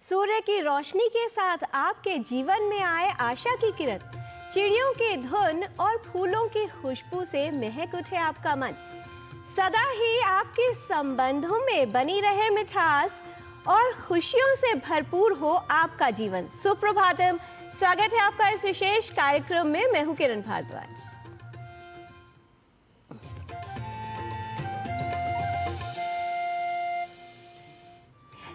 सूर्य की रोशनी के साथ आपके जीवन में आए आशा की किरण, चिड़ियों की धुन और फूलों की खुशबू से महक उठे आपका मन। सदा ही आपके संबंधों में बनी रहे मिठास और खुशियों से भरपूर हो आपका जीवन। सुप्रभातम, स्वागत है आपका इस विशेष कार्यक्रम में। मैं हूं किरण भारद्वाज।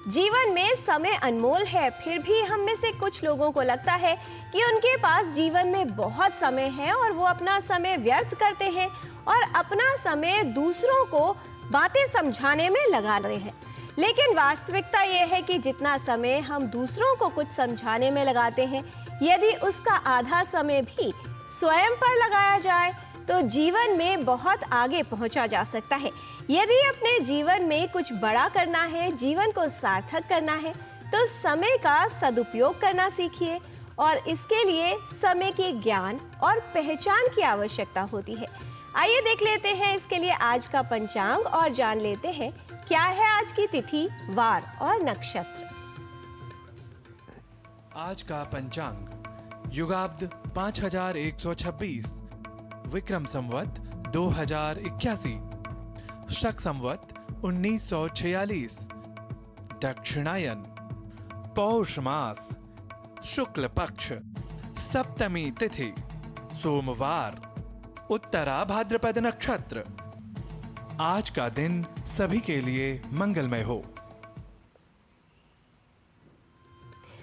जीवन में समय अनमोल है, फिर भी हम में से कुछ लोगों को लगता है कि उनके पास जीवन में बहुत समय है और वो अपना समय व्यर्थ करते हैं और अपना समय दूसरों को बातें समझाने में लगा रहे हैं। लेकिन वास्तविकता ये है कि जितना समय हम दूसरों को कुछ समझाने में लगाते हैं, यदि उसका आधा समय भी स्वयं पर लगाया जाए तो जीवन में बहुत आगे पहुंचा जा सकता है। यदि अपने जीवन में कुछ बड़ा करना है, जीवन को सार्थक करना है, तो समय का सदुपयोग करना सीखिए और इसके लिए समय के ज्ञान और पहचान की आवश्यकता होती है। आइए देख लेते हैं इसके लिए आज का पंचांग और जान लेते हैं क्या है आज की तिथि, वार और नक्षत्र। आज का पंचांग युगाब्द 5126, विक्रम संवत 2081, शक संवत 1946, दक्षिणायन, पौष मास, शुक्ल पक्ष, सप्तमी तिथि, सोमवार, उत्तरा भाद्रपद नक्षत्र। आज का दिन सभी के लिए मंगलमय हो।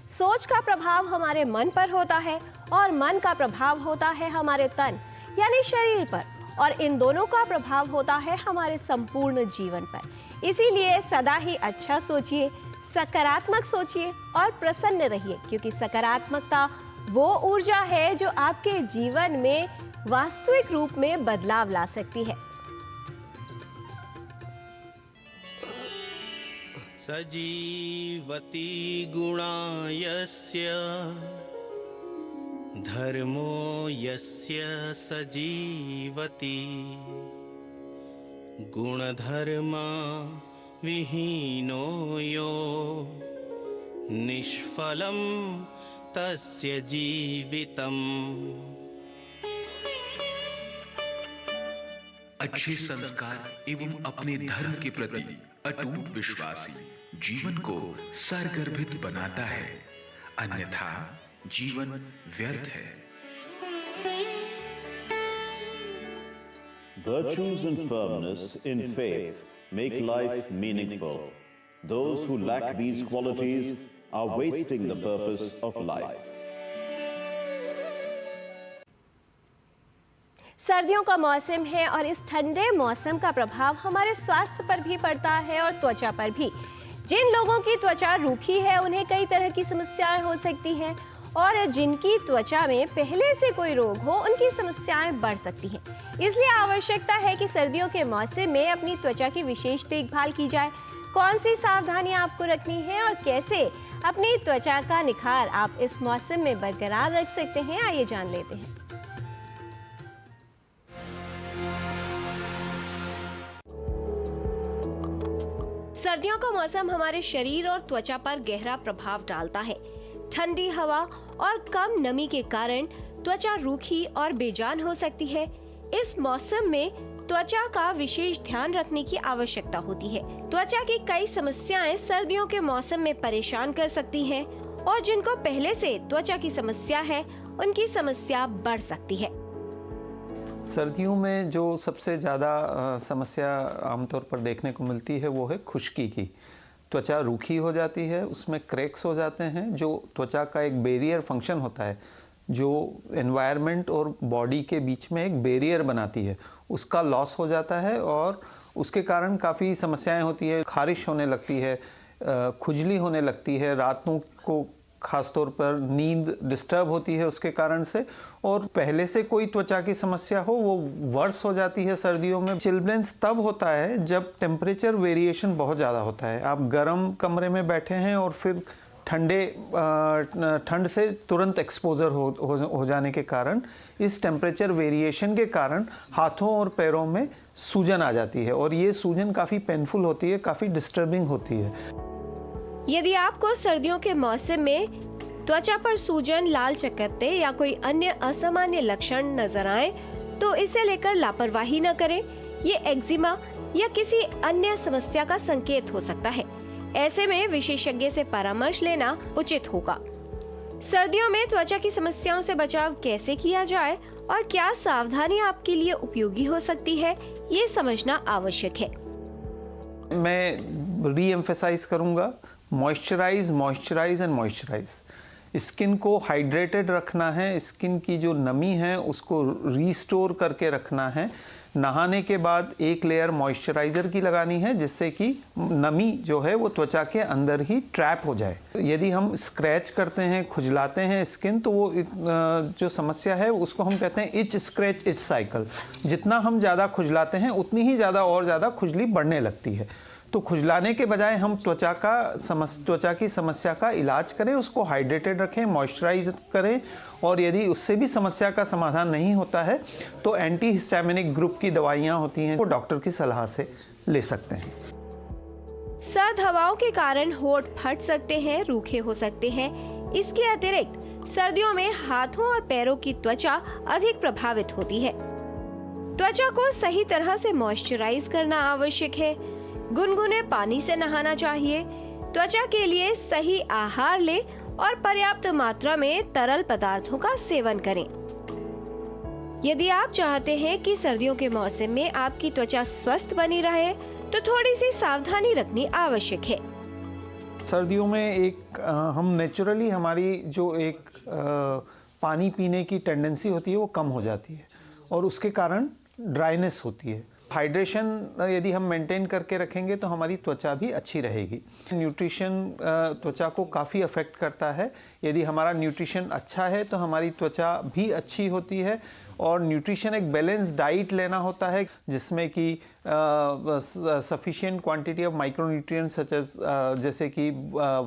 सोच का प्रभाव हमारे मन पर होता है और मन का प्रभाव होता है हमारे तन यानी शरीर पर, और इन दोनों का प्रभाव होता है हमारे संपूर्ण जीवन पर। इसीलिए सदा ही अच्छा सोचिए, सकारात्मक सोचिए और प्रसन्न रहिए, क्योंकि सकारात्मकता वो ऊर्जा है जो आपके जीवन में वास्तविक रूप में बदलाव ला सकती है। सजीवति गुणा यस्य धर्मो यस्य सजीवति गुणधर्मा विहीनो यो निष्फलं तस्य जीवितम्। अच्छे संस्कार एवं अपने धर्म के प्रति अटूट विश्वासी जीवन को सरगर्भित बनाता है, अन्यथा जीवन व्यर्थ है। Virtues and firmness in faith make life meaningful. Those who lack these qualities are wasting the purpose of life. सर्दियों का मौसम है और इस ठंडे मौसम का प्रभाव हमारे स्वास्थ्य पर भी पड़ता है और त्वचा पर भी। जिन लोगों की त्वचा रूखी है उन्हें कई तरह की समस्याएं हो सकती हैं, और जिनकी त्वचा में पहले से कोई रोग हो उनकी समस्याएं बढ़ सकती हैं। इसलिए आवश्यकता है कि सर्दियों के मौसम में अपनी त्वचा की विशेष देखभाल की जाए। कौन सी सावधानियां आपको रखनी है और कैसे अपनी त्वचा का निखार आप इस मौसम में बरकरार रख सकते हैं, आइए जान लेते हैं। सर्दियों का मौसम हमारे शरीर और त्वचा पर गहरा प्रभाव डालता है। ठंडी हवा और कम नमी के कारण त्वचा रूखी और बेजान हो सकती है। इस मौसम में त्वचा का विशेष ध्यान रखने की आवश्यकता होती है। त्वचा की कई समस्याएं सर्दियों के मौसम में परेशान कर सकती हैं, और जिनको पहले से त्वचा की समस्या है उनकी समस्या बढ़ सकती है। सर्दियों में जो सबसे ज़्यादा समस्या आमतौर पर देखने को मिलती है वो है खुश्की की। त्वचा रूखी हो जाती है, उसमें क्रैक्स हो जाते हैं, जो त्वचा का एक बैरियर फंक्शन होता है जो एनवायरनमेंट और बॉडी के बीच में एक बैरियर बनाती है, उसका लॉस हो जाता है और उसके कारण काफ़ी समस्याएं होती है। खारिश होने लगती है, खुजली होने लगती है, रातों को खास तौर पर नींद डिस्टर्ब होती है उसके कारण से, और पहले से कोई त्वचा की समस्या हो वो वर्स हो जाती है सर्दियों में। चिल्ब्लेंस तब होता है जब टेम्परेचर वेरिएशन बहुत ज़्यादा होता है। आप गर्म कमरे में बैठे हैं और फिर ठंड से तुरंत एक्सपोजर हो जाने के कारण, इस टेम्परेचर वेरिएशन के कारण हाथों और पैरों में सूजन आ जाती है, और ये सूजन काफ़ी पेनफुल होती है, काफ़ी डिस्टर्बिंग होती है। यदि आपको सर्दियों के मौसम में त्वचा पर सूजन, लाल चकत्ते या कोई अन्य असामान्य लक्षण नजर आए तो इसे लेकर लापरवाही न करें। ये एक्जिमा या किसी अन्य समस्या का संकेत हो सकता है। ऐसे में विशेषज्ञ से परामर्श लेना उचित होगा। सर्दियों में त्वचा की समस्याओं से बचाव कैसे किया जाए और क्या सावधानी आपके लिए उपयोगी हो सकती है, ये समझना आवश्यक है। मैं री एम्फेसाइज करूंगा, moisturise, moisturise and moisturise. Skin को हाइड्रेटेड रखना है, स्किन की जो नमी है उसको रीस्टोर करके रखना है। नहाने के बाद एक लेयर मॉइस्चराइज़र की लगानी है जिससे कि नमी जो है वो त्वचा के अंदर ही ट्रैप हो जाए। यदि हम स्क्रैच करते हैं, खुजलाते हैं स्किन, तो वो जो समस्या है उसको हम कहते हैं इच स्क्रैच इच साइकिल। जितना हम ज़्यादा खुजलाते हैं उतनी ही ज़्यादा और ज़्यादा खुजली बढ़ने लगती है। तो खुजलाने के बजाय हम त्वचा की समस्या का इलाज करें, उसको हाइड्रेटेड रखें, मॉइस्चराइज करें, और यदि उससे भी समस्या का समाधान नहीं होता है तो एंटी हिस्टामिनिक ग्रुप की दवाइयाँ होती हैं, वो डॉक्टर की सलाह से ले सकते हैं। सर्द हवाओं के कारण होंठ फट सकते हैं, रूखे हो सकते हैं। इसके अतिरिक्त सर्दियों में हाथों और पैरों की त्वचा अधिक प्रभावित होती है। त्वचा को सही तरह से मॉइस्चराइज करना आवश्यक है। गुनगुने पानी से नहाना चाहिए। त्वचा के लिए सही आहार लें और पर्याप्त मात्रा में तरल पदार्थों का सेवन करें। यदि आप चाहते हैं कि सर्दियों के मौसम में आपकी त्वचा स्वस्थ बनी रहे तो थोड़ी सी सावधानी रखनी आवश्यक है। सर्दियों में हम नेचुरली हमारी जो पानी पीने की टेंडेंसी होती है वो कम हो जाती है और उसके कारण ड्राइनेस होती है। हाइड्रेशन यदि हम मेंटेन करके रखेंगे तो हमारी त्वचा भी अच्छी रहेगी। न्यूट्रिशन त्वचा को काफ़ी अफेक्ट करता है। यदि हमारा न्यूट्रिशन अच्छा है तो हमारी त्वचा भी अच्छी होती है। और न्यूट्रिशन एक बैलेंस डाइट लेना होता है जिसमें कि sufficient quantity of micronutrients such as जैसे कि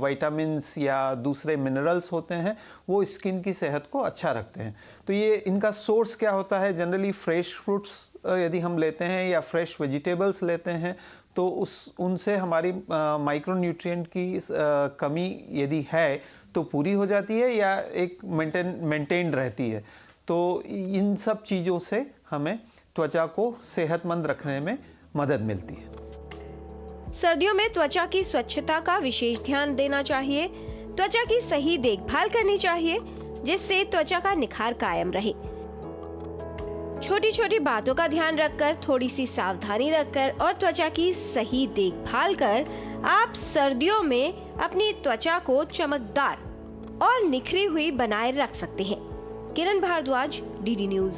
विटामिन्स या दूसरे मिनरल्स होते हैं, वो स्किन की सेहत को अच्छा रखते हैं। तो ये इनका सोर्स क्या होता है? जनरली फ्रेश फ्रूट्स यदि हम लेते हैं या फ्रेश वेजिटेबल्स लेते हैं तो उनसे हमारी माइक्रोन्यूट्रिएंट की कमी यदि है तो पूरी हो जाती है या एक मेंटेन्ड रहती है। तो इन सब चीज़ों से हमें त्वचा को सेहतमंद रखने में मदद मिलती है। सर्दियों में त्वचा की स्वच्छता का विशेष ध्यान देना चाहिए। त्वचा की सही देखभाल करनी चाहिए जिससे त्वचा का निखार कायम रहे। छोटी छोटी बातों का ध्यान रखकर, थोड़ी सी सावधानी रखकर और त्वचा की सही देखभाल कर आप सर्दियों में अपनी त्वचा को चमकदार और निखरी हुई बनाए रख सकते हैं। किरण भारद्वाज, डीडी न्यूज।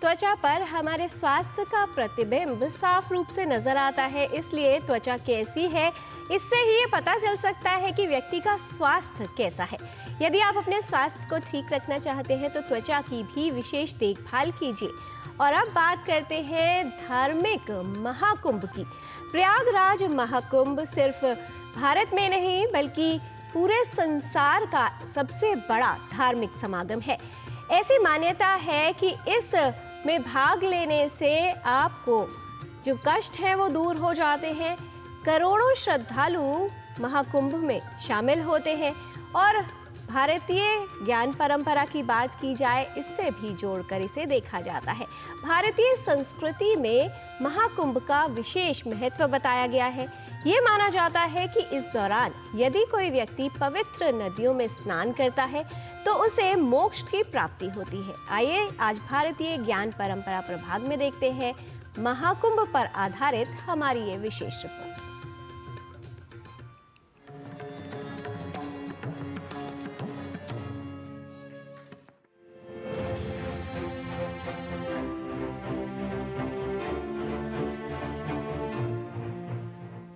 त्वचा पर हमारे स्वास्थ्य का प्रतिबिंब साफ रूप से नजर आता है, इसलिए त्वचा कैसी है इससे ही ये पता चल सकता है कि व्यक्ति का स्वास्थ्य कैसा है। यदि आप अपने स्वास्थ्य को ठीक रखना चाहते हैं तो त्वचा की भी विशेष देखभाल कीजिए। और अब बात करते हैं धार्मिक महाकुंभ की। प्रयागराज महाकुंभ सिर्फ भारत में नहीं बल्कि पूरे संसार का सबसे बड़ा धार्मिक समागम है। ऐसी मान्यता है कि इस में भाग लेने से आपको जो कष्ट है वो दूर हो जाते हैं। करोड़ों श्रद्धालु महाकुंभ में शामिल होते हैं और भारतीय ज्ञान परंपरा की बात की जाए इससे भी जोड़कर इसे देखा जाता है। भारतीय संस्कृति में महाकुंभ का विशेष महत्व बताया गया है। ये माना जाता है कि इस दौरान यदि कोई व्यक्ति पवित्र नदियों में स्नान करता है तो उसे मोक्ष की प्राप्ति होती है। आइए आज भारतीय ज्ञान परंपरा प्रभाग में देखते हैं महाकुंभ पर आधारित हमारी ये विशेष रिपोर्ट।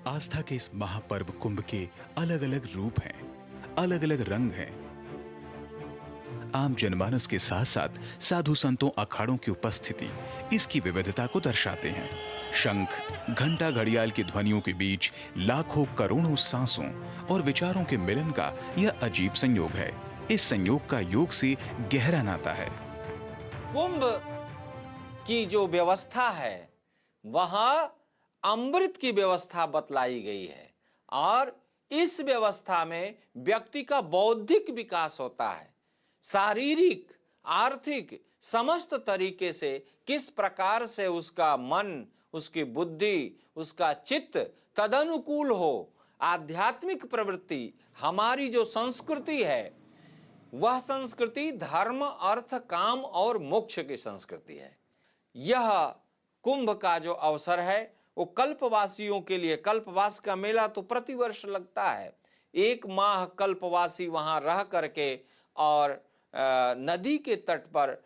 आस्था के इस महापर्व कुंभ के अलग अलग रूप हैं, अलग अलग रंग हैं। आम जनमानस के साथ साथ साधु संतों अखाड़ों की उपस्थिति इसकी विविधता को दर्शाते हैं। शंख, घंटा, घड़ियाल की ध्वनियों के बीच लाखों करोड़ों सांसों और विचारों के मिलन का यह अजीब संयोग है। इस संयोग का योग से गहरा नाता है। कुंभ की जो व्यवस्था है वहां अमृत की व्यवस्था बतलाई गई है और इस व्यवस्था में व्यक्ति का बौद्धिक विकास होता है। शारीरिक, आर्थिक, समस्त तरीके से किस प्रकार से उसका मन, उसकी बुद्धि, उसका चित्त तदनुकूल हो। आध्यात्मिक प्रवृत्ति, हमारी जो संस्कृति है वह संस्कृति धर्म, अर्थ, काम और मोक्ष की संस्कृति है। यह कुंभ का जो अवसर है वो कल्पवासियों के लिए, कल्पवास का मेला तो प्रतिवर्ष लगता है। 1 माह कल्पवासी वहां रह करके और नदी के तट पर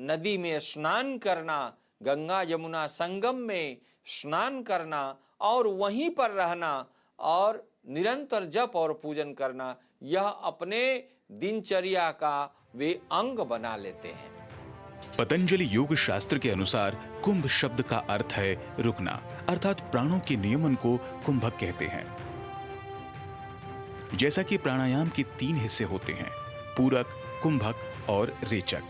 नदी में स्नान करना, गंगा यमुना संगम में स्नान करना और वहीं पर रहना और निरंतर जप और पूजन करना, यह अपने दिनचर्या का वे अंग बना लेते हैं। पतंजलि योग शास्त्र के अनुसार कुंभ शब्द का अर्थ है रुकना, अर्थात प्राणों के नियमन को कुंभक कहते हैं। जैसा कि प्राणायाम के 3 हिस्से होते हैं, पूरक, कुंभक और रेचक।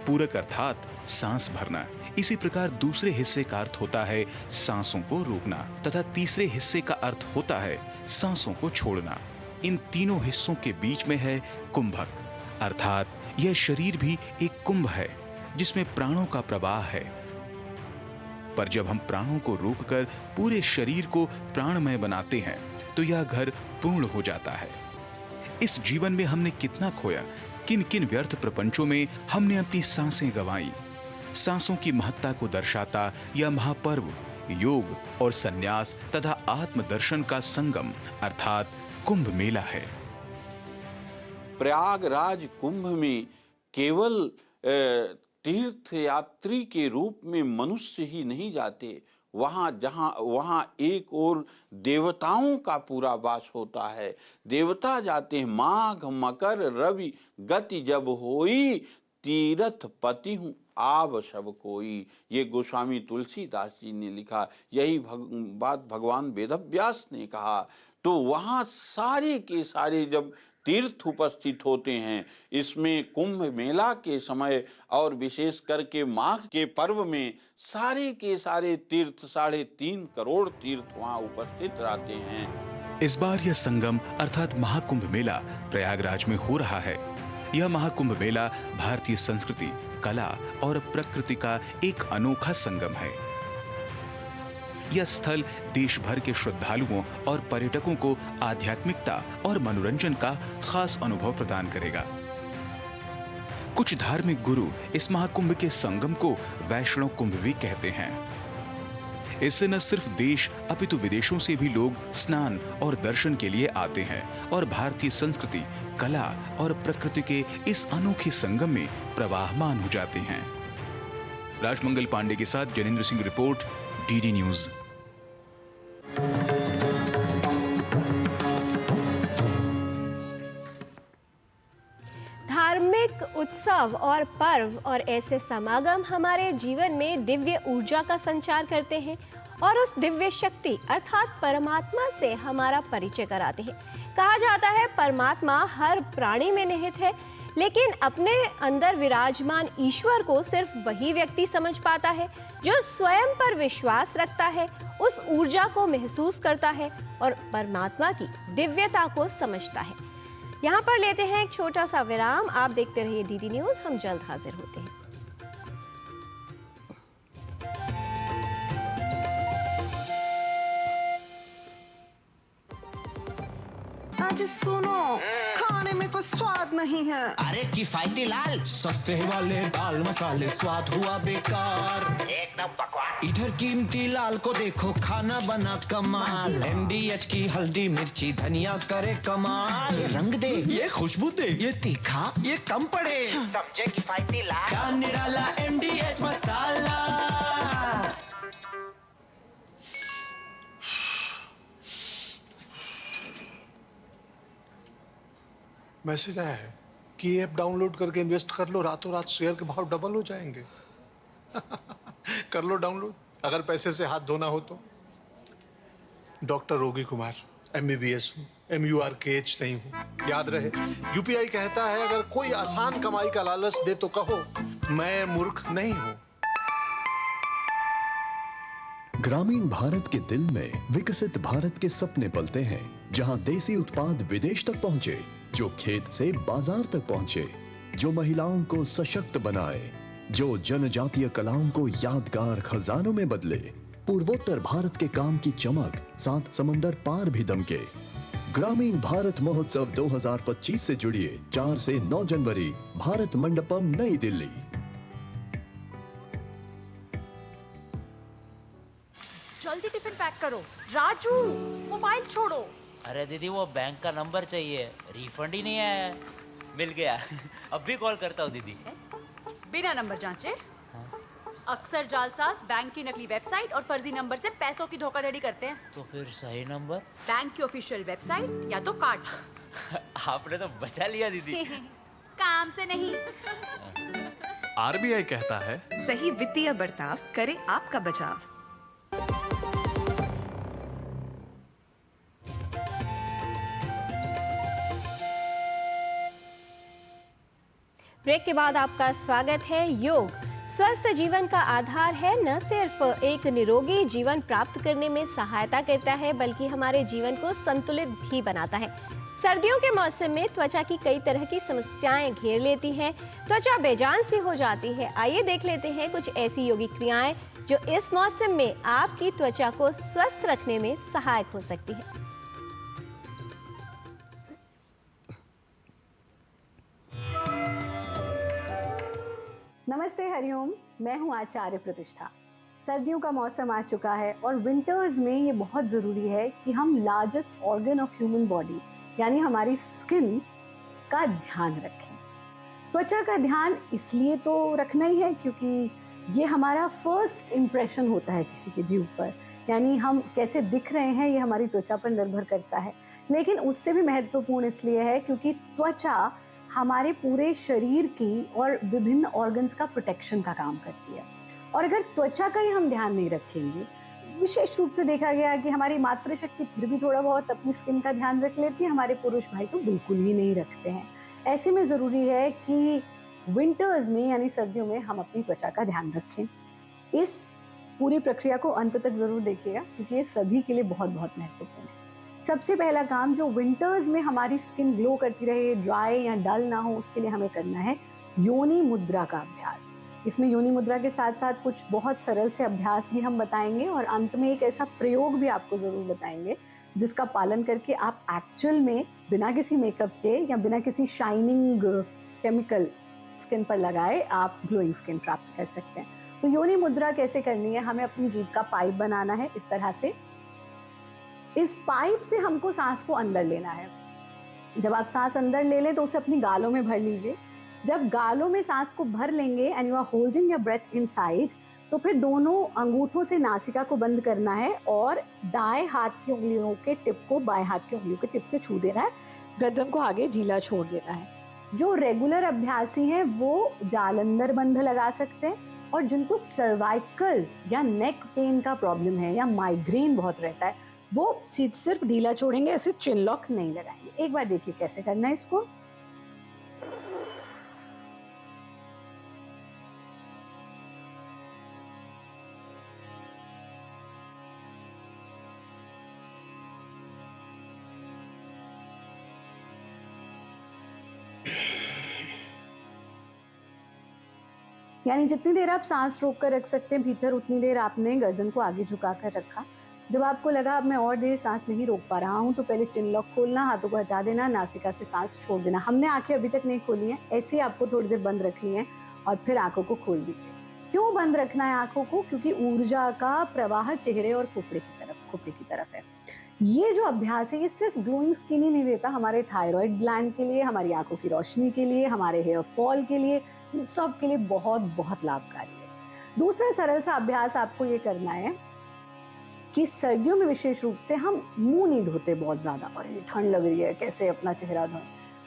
पूरक अर्थात सांस भरना, इसी प्रकार दूसरे हिस्से का अर्थ होता है सांसों को रोकना तथा तीसरे हिस्से का अर्थ होता है सांसों को छोड़ना। इन तीनों हिस्सों के बीच में है कुंभक, अर्थात यह शरीर भी एक कुंभ है जिसमें प्राणों का प्रवाह है। पर जब हम प्राणों को रोककर पूरे शरीर को प्राणमय बनाते हैं तो यह घर पूर्ण हो जाता है। इस जीवन में हमने कितना खोया, किन किन व्यर्थ प्रपंचों में हमने अपनी सांसें गंवाई। सांसों की महत्ता को दर्शाता यह महापर्व योग और संन्यास तथा आत्मदर्शन का संगम अर्थात कुंभ मेला है। प्रयागराज कुंभ में केवल तीर्थ यात्री के रूप में मनुष्य ही नहीं जाते, वहाँ एक और देवताओं का पूरा वास होता है। देवता जाते हैं। माघ मकर रवि गति जब होई, तीरथ पति हूँ आव सब कोई। ये गोस्वामी तुलसीदास जी ने लिखा, यही बात भगवान वेदव्यास ने कहा। तो वहाँ सारे के सारे जब तीर्थ उपस्थित होते हैं, इसमें कुंभ मेला के समय और विशेष करके माघ के पर्व में सारे के सारे तीर्थ 3.5 करोड़ तीर्थ वहाँ उपस्थित रहते हैं। इस बार यह संगम अर्थात महाकुंभ मेला प्रयागराज में हो रहा है। यह महाकुंभ मेला भारतीय संस्कृति, कला और प्रकृति का एक अनोखा संगम है। यह स्थल देश भर के श्रद्धालुओं और पर्यटकों को आध्यात्मिकता और मनोरंजन का खास अनुभव प्रदान करेगा। कुछ धार्मिक गुरु इस महाकुंभ के संगम को वैष्णव कुंभ भी कहते हैं। इससे न सिर्फ देश अपितु विदेशों से भी लोग स्नान और दर्शन के लिए आते हैं और भारतीय संस्कृति, कला और प्रकृति के इस अनोखे संगम में प्रवाहमान हो जाते हैं। राजमंगल पांडे के साथ Janendra Singh report, DD news. धार्मिक उत्सव और पर्व और ऐसे समागम हमारे जीवन में दिव्य ऊर्जा का संचार करते हैं और उस दिव्य शक्ति अर्थात परमात्मा से हमारा परिचय कराते हैं। कहा जाता है परमात्मा हर प्राणी में निहित है, लेकिन अपने अंदर विराजमान ईश्वर को सिर्फ वही व्यक्ति समझ पाता है जो स्वयं पर विश्वास रखता है, उस ऊर्जा को महसूस करता है और परमात्मा की दिव्यता को समझता है। यहाँ पर लेते हैं एक छोटा सा विराम। आप देखते रहिए डीडी न्यूज, हम जल्द हाजिर होते हैं। आज सुनो, खाने में कोई स्वाद नहीं है। अरे किफायती लाल, सस्ते वाले दाल मसाले स्वाद हुआ बेकार, एकदम बकवास। इधर कीमती लाल को देखो, खाना बना कमाल। MDH की हल्दी मिर्ची धनिया करे कमाल। ये रंग दे, ये खुशबू दे, ये तीखा, ये कम पड़े। समझे किफायती लाल, क्या निराला MDH मसाला। मैसेज आया है कि ये ऐप डाउनलोड करके इन्वेस्ट कर लो, रातों रात शेयर के भाव डबल हो जाएंगे। कर लो डाउनलोड, अगर पैसे से हाथ धोना हो तो। डॉक्टर रोगी कुमार, MBBS हूँ, MURKH नहीं हूँ। याद रहे, UPI कहता है अगर कोई आसान कमाई का लालच दे तो कहो मैं मूर्ख नहीं हूँ। ग्रामीण भारत के दिल में विकसित भारत के सपने पलते हैं, जहां देसी उत्पाद विदेश तक पहुंचे, जो खेत से बाजार तक पहुंचे, जो महिलाओं को सशक्त बनाए, जो जनजातीय कलाओं को यादगार खजानों में बदले। पूर्वोत्तर भारत के काम की चमक 7 समंदर पार भी दमके। ग्रामीण भारत महोत्सव 2025 से जुड़िए 4 से 9 जनवरी, भारत मंडपम, नई दिल्ली। जल्दी टिफिन पैक करो। राजू, मोबाइल छोड़ो। अरे दीदी, वो बैंक का नंबर चाहिए, रिफंड ही नहीं आया है। मिल गया। अब भी कॉल करता हूँ दीदी। बिना नंबर जांचे? अक्सर जालसाज बैंक की नकली वेबसाइट और फर्जी नंबर से पैसों की धोखाधड़ी करते हैं। तो फिर सही नंबर? बैंक की ऑफिशियल वेबसाइट या तो कार्ड पर। आपने तो बचा लिया दीदी। काम से नहीं। आरबीआई कहता है, सही वित्तीय बर्ताव करे आपका बचाव। ब्रेक के बाद आपका स्वागत है। योग स्वस्थ जीवन का आधार है। न सिर्फ एक निरोगी जीवन प्राप्त करने में सहायता करता है, बल्कि हमारे जीवन को संतुलित भी बनाता है। सर्दियों के मौसम में त्वचा की कई तरह की समस्याएं घेर लेती हैं, त्वचा बेजान सी हो जाती है। आइए देख लेते हैं कुछ ऐसी योगिक क्रियाएं जो इस मौसम में आपकी त्वचा को स्वस्थ रखने में सहायक हो सकती है। नमस्ते, हरिओम। मैं हूं आचार्य प्रतिष्ठा। सर्दियों का मौसम आ चुका है और विंटर्स में ये बहुत ज़रूरी है कि हम largest organ of human body यानी हमारी स्किन का ध्यान रखें। त्वचा का ध्यान इसलिए तो रखना ही है क्योंकि ये हमारा फर्स्ट इम्प्रेशन होता है किसी के भी ऊपर, यानी हम कैसे दिख रहे हैं ये हमारी त्वचा पर निर्भर करता है। लेकिन उससे भी महत्वपूर्ण इसलिए है क्योंकि त्वचा हमारे पूरे शरीर की और विभिन्न ऑर्गन्स का प्रोटेक्शन का काम करती है। और अगर त्वचा का ही हम ध्यान नहीं रखेंगे, विशेष रूप से देखा गया है कि हमारी मातृशक्ति फिर भी थोड़ा बहुत अपनी स्किन का ध्यान रख लेती है, हमारे पुरुष भाई तो बिल्कुल ही नहीं रखते हैं। ऐसे में ज़रूरी है कि विंटर्स में यानी सर्दियों में हम अपनी त्वचा का ध्यान रखें। इस पूरी प्रक्रिया को अंत तक ज़रूर देखिएगा क्योंकि ये सभी के लिए बहुत बहुत महत्वपूर्ण है। सबसे पहला काम जो विंटर्स में हमारी स्किन ग्लो करती रहे, ड्राई या डल ना हो, उसके लिए हमें करना है योनि मुद्रा का अभ्यास। इसमें योनि मुद्रा के साथ साथ कुछ बहुत सरल से अभ्यास भी हम बताएंगे और अंत में एक ऐसा प्रयोग भी आपको ज़रूर बताएंगे जिसका पालन करके आप एक्चुअल में बिना किसी मेकअप के या बिना किसी शाइनिंग केमिकल स्किन पर लगाए आप ग्लोइंग स्किन प्राप्त कर सकते हैं। तो योनि मुद्रा कैसे करनी है? हमें अपनी जीभ का पाइप बनाना है इस तरह से। इस पाइप से हमको सांस को अंदर लेना है। जब आप सांस अंदर ले लें तो उसे अपनी गालों में भर लीजिए। जब गालों में सांस को भर लेंगे and you are holding your breath inside, तो फिर दोनों अंगूठों से नासिका को बंद करना है और दाएं हाथ की उंगलियों के टिप को बाएं हाथ की उंगलियों के टिप से छू देना है। गर्दन को आगे ढीला छोड़ देना है। जो रेगुलर अभ्यासी हैं वो जालंधर बंध लगा सकते हैं, और जिनको सर्वाइकल या नेक पेन का प्रॉब्लम है या माइग्रेन बहुत रहता है वो सिर्फ ढीला छोड़ेंगे, ऐसे चिन लॉक नहीं लगाएंगे। एक बार देखिए कैसे करना है इसको। यानी जितनी देर आप सांस रोक कर रख सकते हैं भीतर, उतनी देर आपने गर्दन को आगे झुकाकर रखा। जब आपको लगा अब मैं और देर सांस नहीं रोक पा रहा हूँ तो पहले चिन लॉक खोलना, हाथों को हटा देना, नासिका से सांस छोड़ देना। हमने आंखें अभी तक नहीं खोली हैं, ऐसे ही आपको थोड़ी देर बंद रखनी है और फिर आंखों को खोल दीजिए। क्यों बंद रखना है आंखों को? क्योंकि ऊर्जा का प्रवाह चेहरे और खोपड़ी की तरफ है। ये जो अभ्यास है ये सिर्फ ग्लोइंग स्किन ही नहीं देता, हमारे थायराइड ग्लैंड के लिए, हमारी आंखों की रोशनी के लिए, हमारे हेयर फॉल के लिए, सब के लिए बहुत बहुत लाभकारी है। दूसरा सरल सा अभ्यास आपको ये करना है कि सर्दियों में विशेष रूप से हम मुंह नहीं धोते बहुत ज़्यादा, और ये ठंड लग रही है कैसे अपना चेहरा धोएं,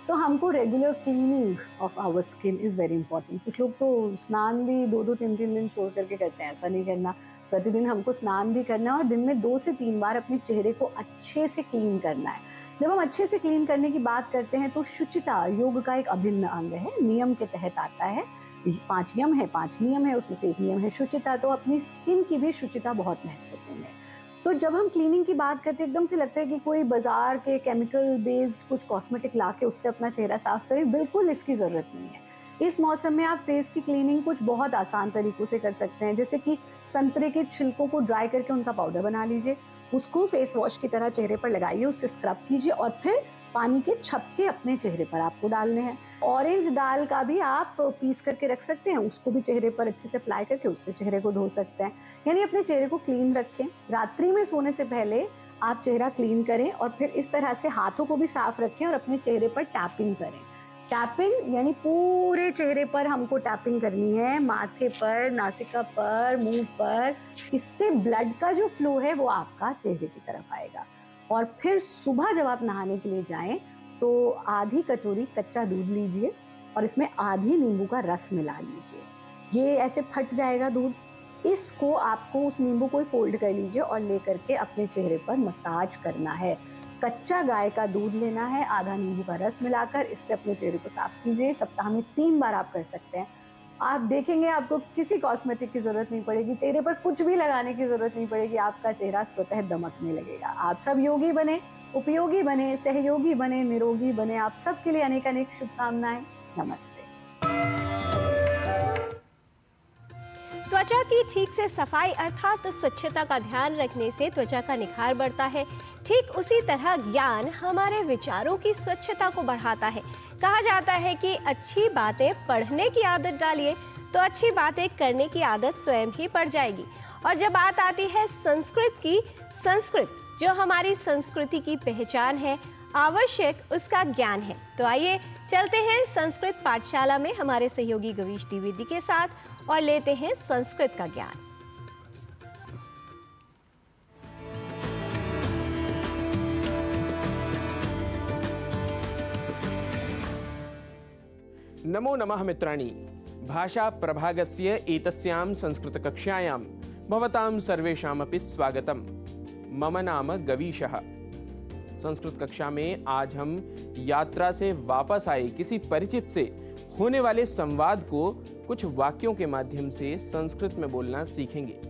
तो हमको regular cleaning of our skin is very important. कुछ लोग तो स्नान भी 2-2, 3-3 दिन छोड़ करके करते हैं, ऐसा नहीं करना। प्रतिदिन हमको स्नान भी करना है और दिन में 2 से 3 बार अपने चेहरे को अच्छे से क्लीन करना है। जब हम अच्छे से क्लीन करने की बात करते हैं तो शुचिता योग का एक अभिन्न अंग है, नियम के तहत आता है। 5 यम है, 5 नियम है, उसमें से एक नियम है शुचिता। तो अपनी स्किन की भी शुचिता बहुत महत्वपूर्ण है। महत्वपूर्ण है। तो जब हम क्लीनिंग की बात करते हैं, एकदम से लगता है कि कोई बाजार के केमिकल बेस्ड कुछ कॉस्मेटिक ला के उससे अपना चेहरा साफ करें, बिल्कुल इसकी ज़रूरत नहीं है। इस मौसम में आप फेस की क्लीनिंग कुछ बहुत आसान तरीकों से कर सकते हैं, जैसे कि संतरे के छिलकों को ड्राई करके उनका पाउडर बना लीजिए, उसको फेस वॉश की तरह चेहरे पर लगाइए, उससे स्क्रब कीजिए और फिर पानी के छपके अपने चेहरे पर आपको डालने हैं। ऑरेंज दाल का भी आप पीस करके रख सकते हैं, उसको भी चेहरे पर अच्छे से अप्लाई करके उससे चेहरे को धो सकते हैं। यानी अपने चेहरे को क्लीन रखें। रात्रि में सोने से पहले आप चेहरा क्लीन करें और फिर इस तरह से हाथों को भी साफ रखें और अपने चेहरे पर टैपिंग करें। टैपिंग यानी पूरे चेहरे पर हमको टैपिंग करनी है, माथे पर, नासिका पर, मुंह पर। इससे ब्लड का जो फ्लो है वो आपका चेहरे की तरफ आएगा। और फिर सुबह जब आप नहाने के लिए जाएं तो आधी कटोरी कच्चा दूध लीजिए और इसमें आधी नींबू का रस मिला लीजिए। ये ऐसे फट जाएगा दूध, इसको आपको उस नींबू को फोल्ड कर लीजिए और लेकर के अपने चेहरे पर मसाज करना है। कच्चा गाय का दूध लेना है, आधा नींबू का रस मिलाकर इससे अपने चेहरे को साफ कीजिए। सप्ताह में 3 बार आप कर सकते हैं। आप देखेंगे आपको किसी कॉस्मेटिक की जरूरत नहीं पड़ेगी, चेहरे पर कुछ भी लगाने की जरूरत नहीं पड़ेगी, आपका चेहरा स्वतः दमकने लगेगा। आप सब योगी बने, उपयोगी बने, सहयोगी बने, निरोगी बने। आप सबके लिए अनेक अनेक शुभकामनाएं। नमस्ते। त्वचा की ठीक से सफाई अर्थात स्वच्छता का ध्यान रखने से त्वचा का निखार बढ़ता है। ठीक उसी तरह ज्ञान हमारे विचारों की स्वच्छता को बढ़ाता है। कहा जाता है कि अच्छी बातें पढ़ने की आदत डालिए तो अच्छी बातें करने की आदत स्वयं ही पड़ जाएगी। और जब बात आती है संस्कृत की, संस्कृत जो हमारी संस्कृति की पहचान है, आवश्यक उसका ज्ञान है। तो आइए चलते हैं संस्कृत पाठशाला में हमारे सहयोगी गवीश द्विवेदी के साथ और लेते हैं संस्कृत का ज्ञान। नमो नमः मित्राणि। भाषा प्रभागस्य एतस्यां संस्कृतकक्षायां भवतां सर्वेषामपि स्वागतम्। मम नाम गवीशः। संस्कृत कक्षा में आज हम यात्रा से वापस आए किसी परिचित से होने वाले संवाद को कुछ वाक्यों के माध्यम से संस्कृत में बोलना सीखेंगे।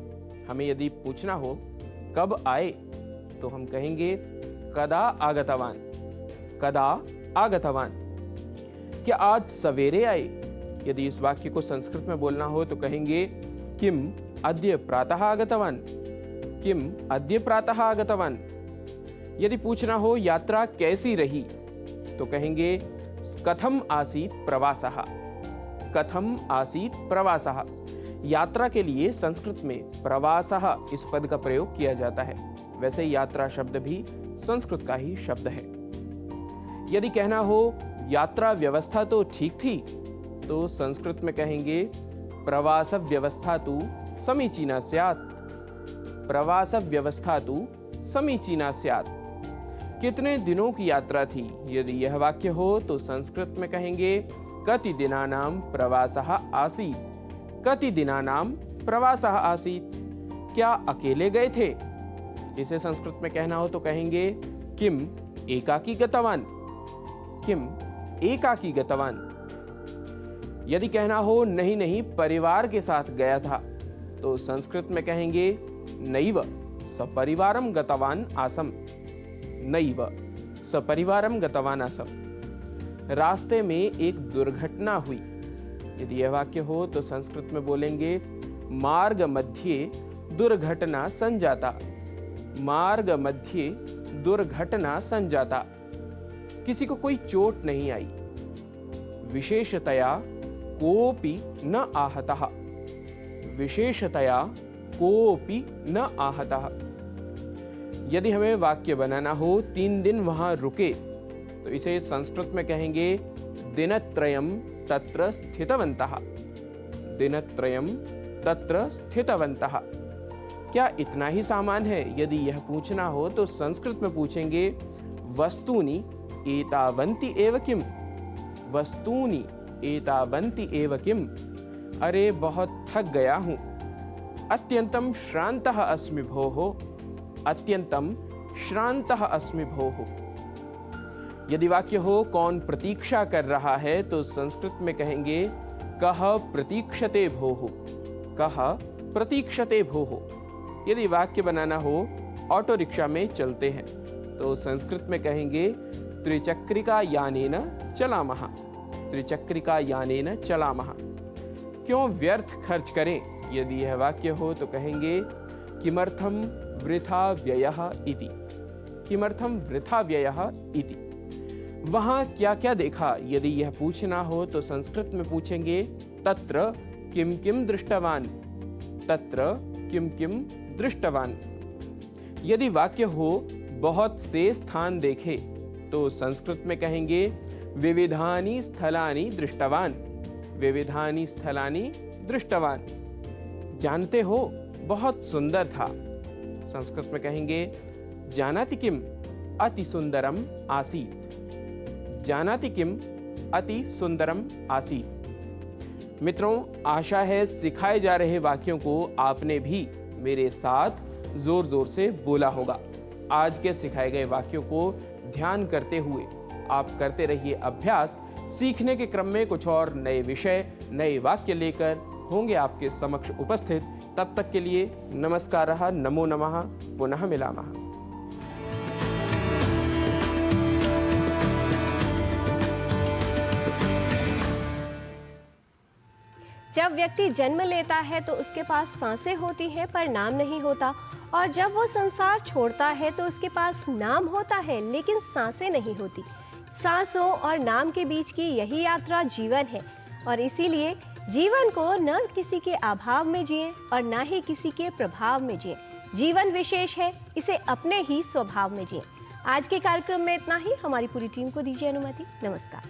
हमें यदि पूछना हो कब आए तो हम कहेंगे कदा आगतवान। कदा आगतवान, क्या आज सवेरे आए? यदि इस वाक्य को संस्कृत में बोलना हो तो कहेंगे किम अद्य प्रातः आगतवान। किम अद्य प्रातः आगतवान। यदि पूछना हो यात्रा कैसी रही तो कहेंगे कथम आसीत् प्रवासः। कथम आसीत् प्रवासः। यात्रा के लिए संस्कृत में प्रवासः इस पद का प्रयोग किया जाता है। वैसे यात्रा शब्द भी संस्कृत का ही शब्द है। यदि कहना हो यात्रा व्यवस्था तो ठीक थी तो संस्कृत में कहेंगे प्रवास व्यवस्था तु समीचीना स्यात्। प्रवास व्यवस्था तु समीचीना स्यात्। कितने दिनों की यात्रा थी? यदि यह वाक्य हो तो संस्कृत में कहेंगे कति दिनानां प्रवासः आसीत्। कति दिनानां प्रवासः आसीत्। क्या अकेले गए थे? इसे संस्कृत में कहना हो तो कहेंगे किम एकाकी गतवान। किम एकाकी गतवान। यदि कहना हो नहीं नहीं परिवार के साथ गया था तो संस्कृत में कहेंगे नैव सपरिवारम गतवान आसम। नैव सपरिवारम गतवान आसम। रास्ते में एक दुर्घटना हुई। यदि यह वाक्य हो तो संस्कृत में बोलेंगे मार्ग मध्ये दुर्घटना संजाता। मार्ग मध्ये दुर्घटना संजाता। किसी को कोई चोट नहीं आई। विशेषतया कोपि न आहतः। विशेषतया कोपि न आहतः। यदि हमें वाक्य बनाना हो 3 दिन वहां रुके तो इसे संस्कृत में कहेंगे दिनत्रयम् तत्र स्थितवन्तः। दिनत्रयम् तत्र स्थितवन्तः। क्या इतना ही सामान है? यदि यह पूछना हो तो संस्कृत में पूछेंगे वस्तूनि एतावन्ति एव किम। वस्तूनि एतावन्ति एव किम। अरे बहुत थक गया हूं। अत्यंतम श्रान्तः अस्मि भोः। अत्यंतम श्रान्तः अस्मि भोः। यदि वाक्य हो कौन प्रतीक्षा कर रहा है तो संस्कृत में कहेंगे कः प्रतीक्षते भोः। कः प्रतीक्षते भोः। यदि वाक्य बनाना हो ऑटो रिक्शा में चलते हैं तो संस्कृत में कहेंगे त्रिचक्रिका यानेन चलामः। त्रिचक्रिका यानेन चलामः। क्यों व्यर्थ खर्च करें? यदि यह वाक्य हो तो कहेंगे किमर्थम वृथा व्ययः इति। किमर्थम वृथा व्ययः इति। वहां क्या क्या देखा? यदि यह पूछना हो तो संस्कृत में पूछेंगे तत्र किम किम दृष्टवान। तत्र किम किम दृष्टवान। यदि वाक्य हो बहुत से स्थान देखे तो संस्कृत में कहेंगे विविधानि स्थलानि दृष्टवान। विविधानि स्थलानि दृष्टवान। जानते हो बहुत सुंदर था। संस्कृत में कहेंगे जानाति किम अति सुंदरम आसीत्। जानाति किम अति सुंदरम आसीत्। मित्रों, आशा है सिखाए जा रहे वाक्यों को आपने भी मेरे साथ जोर जोर से बोला होगा। आज के सिखाए गए वाक्यों को ध्यान करते हुए आप करते रहिए अभ्यास। सीखने के क्रम में कुछ और नए विषय, नए वाक्य लेकर होंगे आपके समक्ष उपस्थित। तब तक के लिए नमस्कार, नमो नमः, पुनः मिलामः। जब व्यक्ति जन्म लेता है तो उसके पास सांसें होती हैं पर नाम नहीं होता, और जब वो संसार छोड़ता है तो उसके पास नाम होता है लेकिन सांसें नहीं होती। सांसों और नाम के बीच की यही यात्रा जीवन है, और इसीलिए जीवन को न किसी के अभाव में जिए और न ही किसी के प्रभाव में जिए। जीवन विशेष है, इसे अपने ही स्वभाव में जिए। आज के कार्यक्रम में इतना ही। हमारी पूरी टीम को दीजिए अनुमति। नमस्कार।